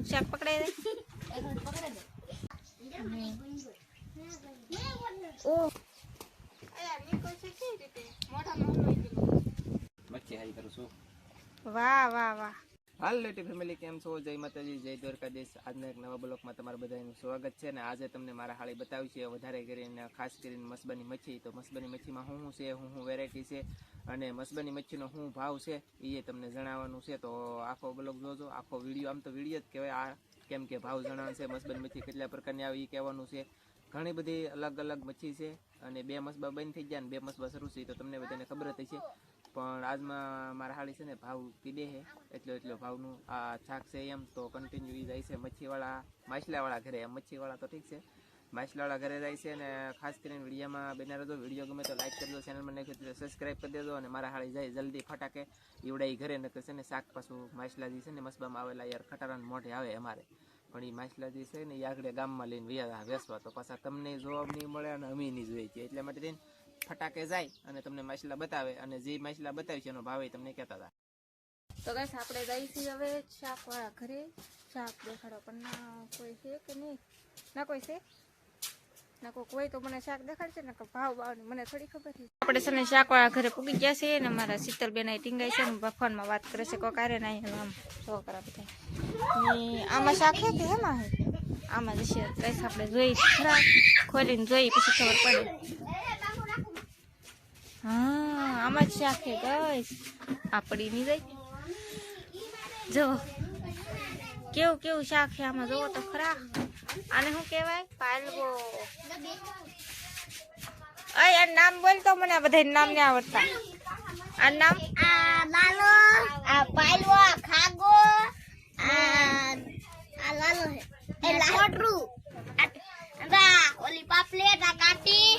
શાક પકડાઈ દે ઓ વાહ વાહ વાહ હાલ લેટી ફેમિલી કેમ છો? જય માતાજી, જય દ્વારકાધીશ. આજના એક નવા બ્લોગમાં તમારા બધાનું સ્વાગત છે ને આજે તમને મારા હાળી બતાવી છે વધારે કરીને ખાસ કરીને મસબાની મચ્છી. તો મસબાની મચ્છીમાં શું છે, શું વેરાયટી છે અને મસબાની મચ્છીનો શું ભાવ છે એ તમને જણાવવાનું છે. તો આખો બ્લોગ જોજો, આખો વિડીયો. આમ તો વિડીયો જ કહેવાય આ, કેમ કે ભાવ જણાવવાનું છે. મસબાની મચ્છી કેટલા પ્રકારની આવે એ કહેવાનું છે. ઘણી બધી અલગ અલગ મચ્છી છે અને બે મસબા બંધ થઈ ગયા ને બે મસબા શરૂ છે તો તમને બધાને ખબર જ છે. પણ આજમાં મારા હાળી છે ને ભાવ કીધે છે એટલો ભાવનું આ શાક છે. એમ તો કન્ટિન્યુ એ જાય છે મચ્છીવાળા માછલાવાળા ઘરે. એમ મચ્છીવાળા તો ઠીક છે, માછલાવાળા ઘરે જાય છે. અને ખાસ કરીને વિડીયોમાં બના રહેજો. વિડીયો ગમે તો લાઈક કરજો, ચેનલમાં નાખી તો સબસ્ક્રાઈબ કરી દેજો. અને મારા હાળી જાય જલ્દી ફટાકે એવડાઈ ઘરે નકર છે ને શાક પાછું માછલાજી છે ને મસબામાં આવેલા યાર ખટારાન મોઢે આવે અમારે. પણ એ માછલાજી છે ને એ આગળ ગામમાં લઈને વ્યા વેસવા તો પાછા તમને જવાબ નહીં મળે અને અમે નહીં જોઈએ છીએ. એટલા માટે ફટાકે જાય અને તમને માછલા બતાવે અને જે માછલા બતાવી છે એનો ભાવ તમને કહેતા હતા. તો ગાઈસ આપણે જઈશું હવે શાક વાળા ઘરે. શાક દેખાડો પણ ના કોઈ છે કે નહીં? ના કોઈ છે ના કોઈ હોય તો મને શાક દેખાડશે ને ભાવ ભાવની મને થોડી ખબર છે. આપણે છે ને શાક વાળા ઘરે પૂગી ગયા છે ને મારા શીતલબેન અહીં ટીંગાઈ છે ને ફોનમાં વાત કરે છે કોઈ કાર્ય નહીં. આમ છોકરા બધા આમાં શાક છે કે હેમાં હે આમાં જશે ગાઈસ આપણે જોઈ ખરા ખોલીને જોઈ પછી ખબર પડે. હા આમાં જ શાક છે ગાઈસ, આપડી નહીં જાય. જો કેવું કેવું શાક છે આમાં, જોવો તો ખરા. આને શું કહેવાય? પાલવો. આ નામ બોલ તો મને આ બધા નામ નહીં આવડતા. આ નામ લાલો, આ પાલવો, આ ખાગો, આ લાલો હે એ લાટરું, આ ઓલી પાપલેટ, આ કાટી,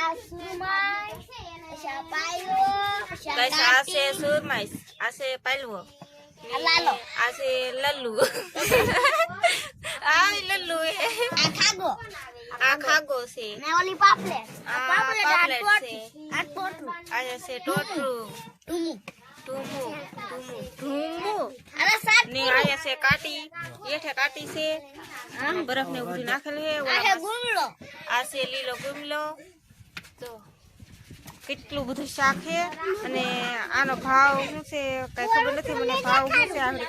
આ સુરમાઈ, આ પાલવો, આ છે સુરમાઈ, આ છે પાલવો, આ લાલો, આ છે લલ્લુ. આ લલ્લુ હે. આ ખાગો, આ ખાગો છે ને ઓલી પાપલેટ, આ પાપલેટ છે. આ ટોટરું, આ છે ટોટરું, ટુમુ, ટુમુ ટુમુ ટુમુ. અરે સાત ને આ છે કાટી, એઠે કાટી છે. બરફ ને બધું નાખેલ છે. આ હે ગુમલો, આ છે લીલો ગુમલો. તો કેટલું બધું શાક છે અને આનો ભાવ શું છે કઈ ખબર નથી મને. ભાવ શું છે આવડે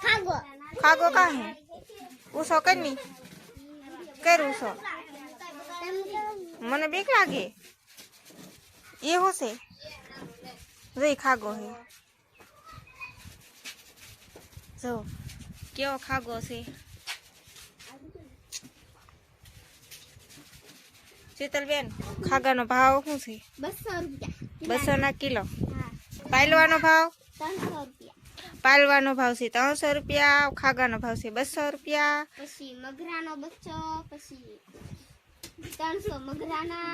ખાગો, ખાગો કા હે ઉસો કરની કર ઉસો મને બીક લાગે એ હોશે. જોઈ ખાગો હે, જો કેવો ખાગો છે. શીતલબેન ખાગાનો ભાવ શું છે? 200 રૂપિયા, 200 ના કિલો. હા, પાલવાનો ભાવ? 300 રૂપિયા, પાલવાનો ભાવ છે 300 રૂપિયા. ખાગાનો ભાવ છે 200 રૂપિયા. પછી મગરાનો બચ્ચો, પછી 300 મગરાના,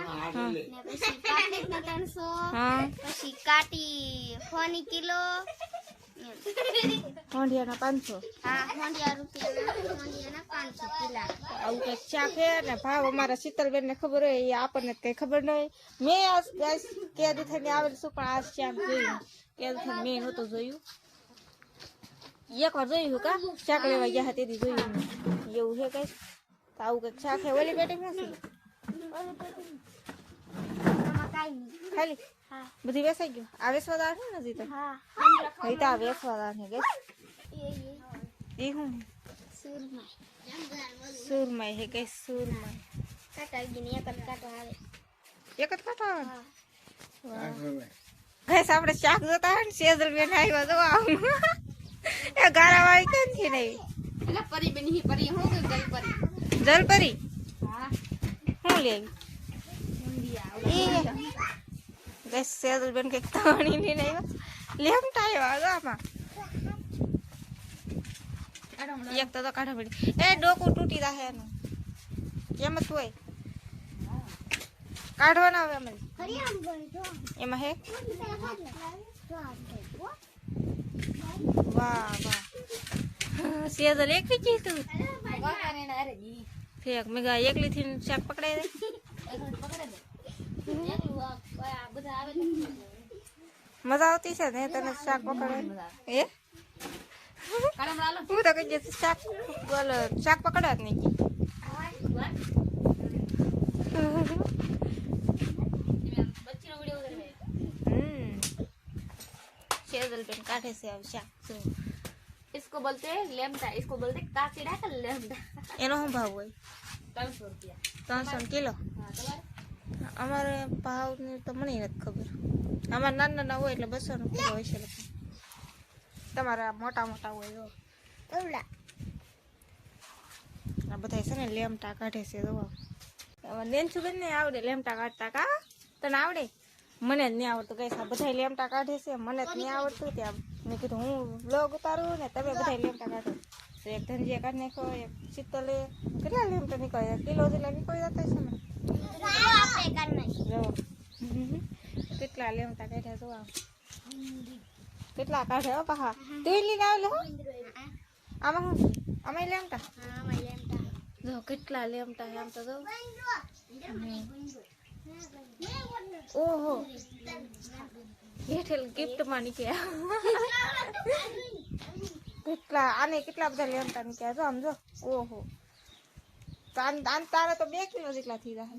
ને પછી પાપલેટનો 300, હા પછી કાટી ફોની કિલો, ઢોંઢિયાના 500. હા હોંડિયાના 500 કિલા. આવું કંઈક શાક છે ને ભાવ અમારા શીતલબેન ને ખબર હોય એ આપણને કઈ ખબર ન હોય. મેં કેદી થઈને આવેલ છું પણ આ શાક જોયું કેદી થઈને મેં નહોતું જોયું. એક વાર જોયું કા શાક લેવા ગયા તેથી જોયું એવું છે કઈ. આવું કંઈક શાક છે. ઓલી પેટી શું છે? ખાલી બધી વેસાઈ ગયું. આ વેસવાદાર છે ને હજી તો. હા, હજી તો આ વેસવાદાર છે ગેસ. એ શું સુરમાઈ છે કઈ? સુરમાઈ કાટા ગીને એક જ કાટો આવે. એક જ કાંટો આવે. ગેસ આપણે શાક જોતા હોય ને સેજલબેન આવ્યા જો આવું એ ગારાવાળી ક્યાંથી નહીં? એટલે પરી બની પરી હું કે ગઈ પરી. જલપરી હા, શું લેવી? ગેસ સેજલબેન કઈક તણી નહીં આવ્યા લેમટા આવ્યા જો આમાં. એક તો કાઢા પડી. એ ડોકું તૂટી જાય એનું કેમ જ હોય કાઢવાના હવે અમે એમાં હે. વાહ વાહ સેજલ એકલી કીધું ફેક મેગા એકલી થી શાક પકડાઈ દે. મજા આવતી છે ને તને શાક પકડે? એ હું તો કઈ જશે શાક બોલો શાક પકડવા જ નહીં ગઈ. સેજલ બેન કાઢે છે હવે શાક જો. इसको बोलते हैं लेमटा, इसको बोलते हैं काचीड़ा का लेमटा। એનો શું ભાવ હોય? 300 रुपया। 300 કિલો. हाँ तुम्हारे અમારે ભાવની તો મને નથી ખબર. અમારે નાના નાના હોય એટલે 200 નો કિલો હોય છે લગભગ. તમારે આ મોટા મોટા હોય જો. આ બધા છે ને લેમટા કાઢે છે જો. નેનસુબેન ને આવડે લેમટા કાઢતા કા? તને આવડે? મને જ નહીં આવડતું કઈ આ બધા લેમટા કાઢે છે મને જ નહીં આવડતું. ત્યાં મેં કીધું હું બ્લોગ ઉતારું ને તમે બધા લેમટા કાઢો. તો એક ધનજીએ કાઢી નાખ્યો, એક શીતલે કેટલા લેમટા નીકળ્યા? કિલો જેટલા નીકળી જતા છે ને. જો કેટલા લેમટા કાઢ્યા જો. કેટલા કાઢે હો પાહા. તું લઈને આવેલો હો. આમાં શું આમાં લેમટા જો કેટલા લેમટા એમ તો જો. ઓહો હેઠેલ ગિફ્ટ માં નીકળ્યા. કેટલા આને કેટલા બધા લેમટા નીકળ્યા જો આમ જો. ઓહો તો આન તારે તો 2 કિલો જેટલા થઈ જાય.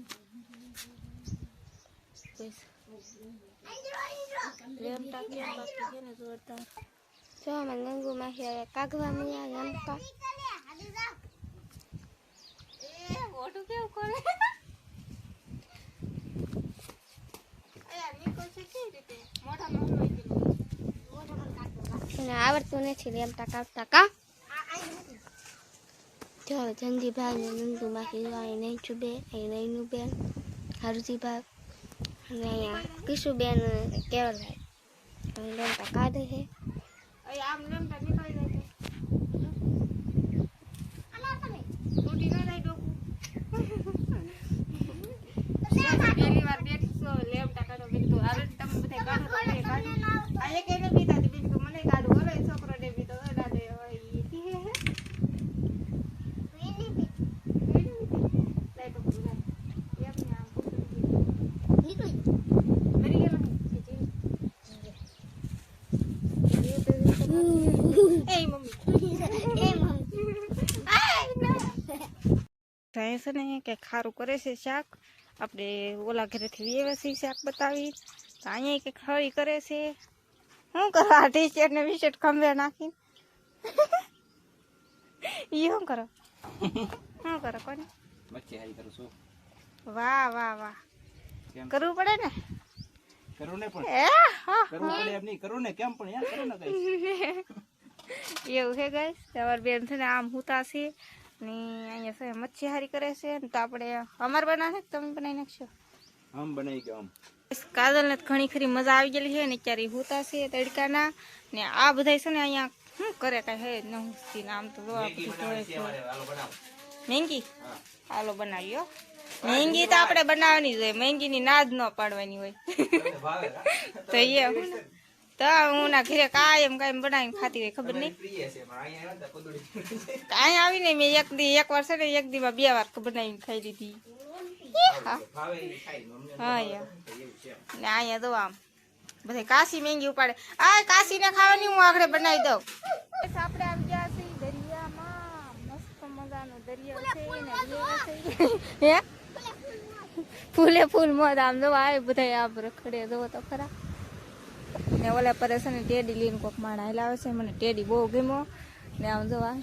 લેમટા છે ને જોરદાર. જો મને ગંગુ માં છે કાગવા મિયા લેમટા એ ઓટું કેવું કરે? એને આવડતું નથી લેમટા કાઢતા કા. જો જંગીભાઈ ને નંદુ માખી અહીં નહીં છુબે અહીં નહીં બેન હરજીભાઈ અને અહીંયા કિશુબેન કેવલભાઈ અહીં લેમટા કાઢે છે. આમ લેમટા નીકળી જાય તૂટી ન જાય ડોકું. પહેલી વાર બેઠી છો લેમટા કાઢો બેન તો અરે તમે બધા કાઢો તો મને કાઢો. આ એક એને બીતા હતી બેન તો મને કાઢો. ઓલો છોકરો ને બીતો દાદે હોય છે ને કે ખારું કરે છે શાક. આપણે ઓલા ઘરેથી વ્યવસ્થિત શાક બતાવી તો અહીંયા કે ખરી કરે છે. શું કરો આ ટી શર્ટ ને વિશર્ટ ખંભે નાખીને? ઈ શું કરો? શું કરો કોને? મચ્છી હારી કરું છું. વાહ વાહ વાહ કરવું પડે ને. કરું ને પણ એ હા કરવું પડે એમ નહીં કરું ને કેમ પણ યાર કરું ને કઈ. એવું છે ગાઈસ તમારી બેન છે ને આમ હુતા છે ને અહીંયા છે મચ્છી હારી કરે છે ને તો આપણે અમાર બનાવે કે તમે બનાવી નાખશો? આમ બનાવી ગયો આમ. કાજલ ને ઘણી ખરી મજા આવી ગયેલી છે ને અત્યારે હુતા છે તડકાના ને આ બધા છે ને અહીંયા શું કરે કઈ હે ન હુસતી આમ તો જો મેંગી હાલો બનાવ્યો. મેંગી તો આપણે બનાવવાની જ હોય. મેંગી ની નાદ ન પાડવાની હોય. તો એ હું ને તો હું ના ઘરે કાયમ બનાવીને ખાતી હોય ખબર નહીં. કાંઈ આવી નહીં મેં એક વાર છે ને એક દી માં 2 વાર બનાવીને ખાઈ લીધી. હા યાર ને અહીંયા દો આમ બધા કાશી મેંગી ઉપાડે. આ કાશી ને ખાવાની હું આગળ બનાવી દઉં. આપણે આવી ગયા છીએ દરિયામાં. મસ્ત મજાનો દરિયો છે ને હે ફૂલે ફૂલ મત આમ જો આ બધા આમ રખડે જો તો ખરા. ને ઓલા પર છે ને ટેડી લઈને કોક માણા લાવે છે. મને ટેડી બહુ ગમ્યો ને આમ જો આ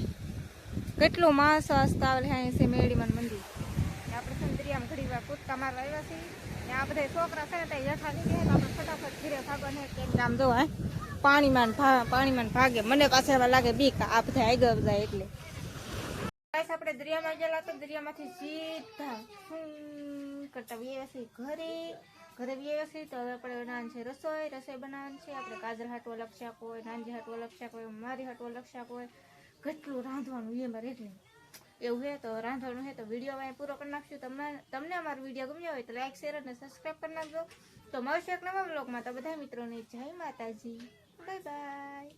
કેટલું માણસ હસતા આવે છે મેળીમાં મંદિર. આપણે છે ને દરિયામાં ઘડી વાર કૂદકા મારવા આવ્યા છીએ ને આ બધા છોકરા છે ને ત્યાં યઠા નીકળે તો આપણે ફટાફટ ઘરે ભાગવાને કેમ આમ જો હે પાણીમાં ભાગે. મને પાસે એવા લાગે બીક આ બધા આગળ જાય એટલે. આપણે દરિયામાં ગયેલા તો દરિયામાંથી સીધા કરતા વ્યવસ્થિત ઘરે વ્યવસ્થિત. તો હવે આપણે બનાવવાનું છે રસોઈ બનાવવાની છે. આપણે કાજલ હાટવો અલગ શાક હોય, નાનજી હાટવો અલગ શાક હોય, મારી હાટવો અલગ શાક હોય. કેટલું રાંધવાનું એમાં એટલે એવું છે. તો રાંધવાનું છે તો વિડીયો અહીં પૂરો કરી નાખશું. તમને અમારો વિડીયો ગમ્યો હોય તો લાઈક શેર અને સબસ્ક્રાઈબ કરી નાખજો. તો મળશું એક નવા બ્લોગમાં. તો બધા મિત્રોને જય માતાજી, બાય બાય.